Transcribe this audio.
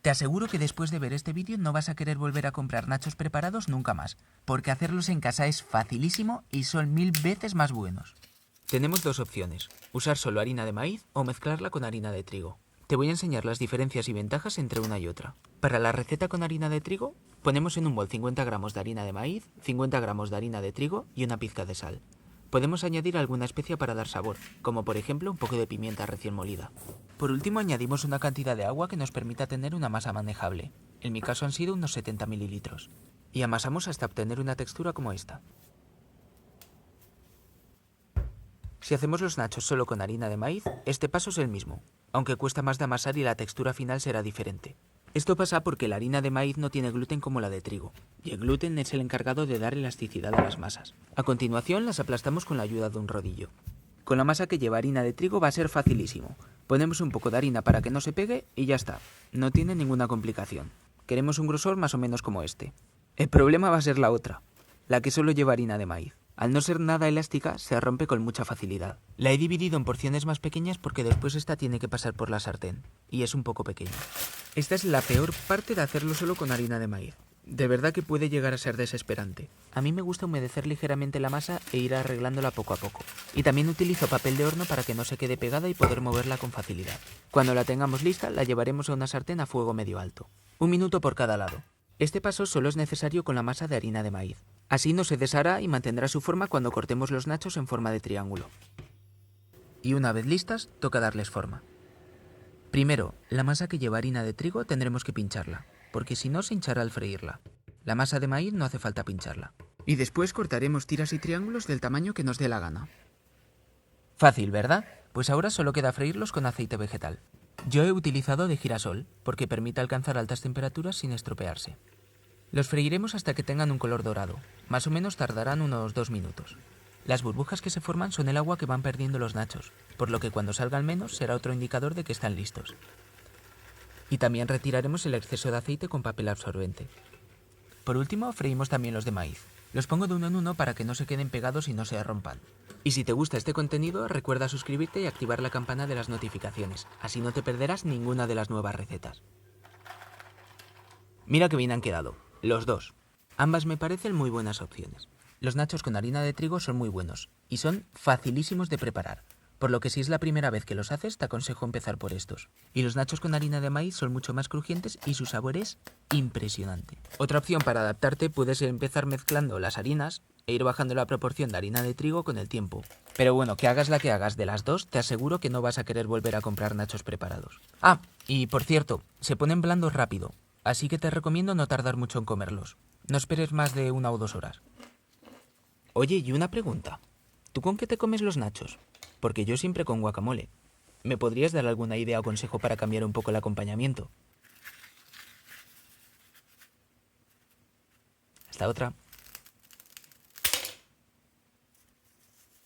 Te aseguro que después de ver este vídeo no vas a querer volver a comprar nachos preparados nunca más, porque hacerlos en casa es facilísimo y son 1000 veces más buenos. Tenemos dos opciones, usar solo harina de maíz o mezclarla con harina de trigo. Te voy a enseñar las diferencias y ventajas entre una y otra. Para la receta con harina de trigo, ponemos en un bol 50 gramos de harina de maíz, 50 gramos de harina de trigo y una pizca de sal. Podemos añadir alguna especia para dar sabor, como por ejemplo un poco de pimienta recién molida. Por último añadimos una cantidad de agua que nos permita tener una masa manejable. En mi caso han sido unos 70 mililitros. Y amasamos hasta obtener una textura como esta. Si hacemos los nachos solo con harina de maíz, este paso es el mismo, aunque cuesta más de amasar y la textura final será diferente. Esto pasa porque la harina de maíz no tiene gluten como la de trigo, y el gluten es el encargado de dar elasticidad a las masas. A continuación las aplastamos con la ayuda de un rodillo. Con la masa que lleva harina de trigo va a ser facilísimo. Ponemos un poco de harina para que no se pegue y ya está. No tiene ninguna complicación. Queremos un grosor más o menos como este. El problema va a ser la otra, la que solo lleva harina de maíz. Al no ser nada elástica, se rompe con mucha facilidad. La he dividido en porciones más pequeñas porque después esta tiene que pasar por la sartén, y es un poco pequeña. Esta es la peor parte de hacerlo solo con harina de maíz. De verdad que puede llegar a ser desesperante. A mí me gusta humedecer ligeramente la masa e ir arreglándola poco a poco. Y también utilizo papel de horno para que no se quede pegada y poder moverla con facilidad. Cuando la tengamos lista, la llevaremos a una sartén a fuego medio alto. 1 minuto por cada lado. Este paso solo es necesario con la masa de harina de maíz. Así no se deshará y mantendrá su forma cuando cortemos los nachos en forma de triángulo. Y una vez listas, toca darles forma. Primero, la masa que lleva harina de trigo tendremos que pincharla, porque si no se hinchará al freírla. La masa de maíz no hace falta pincharla. Y después cortaremos tiras y triángulos del tamaño que nos dé la gana. Fácil, ¿verdad? Pues ahora solo queda freírlos con aceite vegetal. Yo he utilizado de girasol, porque permite alcanzar altas temperaturas sin estropearse. Los freiremos hasta que tengan un color dorado. Más o menos tardarán unos 2 minutos. Las burbujas que se forman son el agua que van perdiendo los nachos, por lo que cuando salgan menos será otro indicador de que están listos. Y también retiraremos el exceso de aceite con papel absorbente. Por último, freímos también los de maíz. Los pongo de uno en uno para que no se queden pegados y no se rompan. Y si te gusta este contenido, recuerda suscribirte y activar la campana de las notificaciones. Así no te perderás ninguna de las nuevas recetas. Mira que bien han quedado. Los dos. Ambas me parecen muy buenas opciones. Los nachos con harina de trigo son muy buenos y son facilísimos de preparar, por lo que si es la primera vez que los haces te aconsejo empezar por estos. Y los nachos con harina de maíz son mucho más crujientes y su sabor es impresionante. Otra opción para adaptarte puede ser empezar mezclando las harinas e ir bajando la proporción de harina de trigo con el tiempo. Pero bueno, que hagas la que hagas de las dos, te aseguro que no vas a querer volver a comprar nachos preparados. Ah, y por cierto, se ponen blandos rápido. Así que te recomiendo no tardar mucho en comerlos. No esperes más de 1 o 2 horas. Oye, y una pregunta. ¿Tú con qué te comes los nachos? Porque yo siempre con guacamole. ¿Me podrías dar alguna idea o consejo para cambiar un poco el acompañamiento? Hasta otra.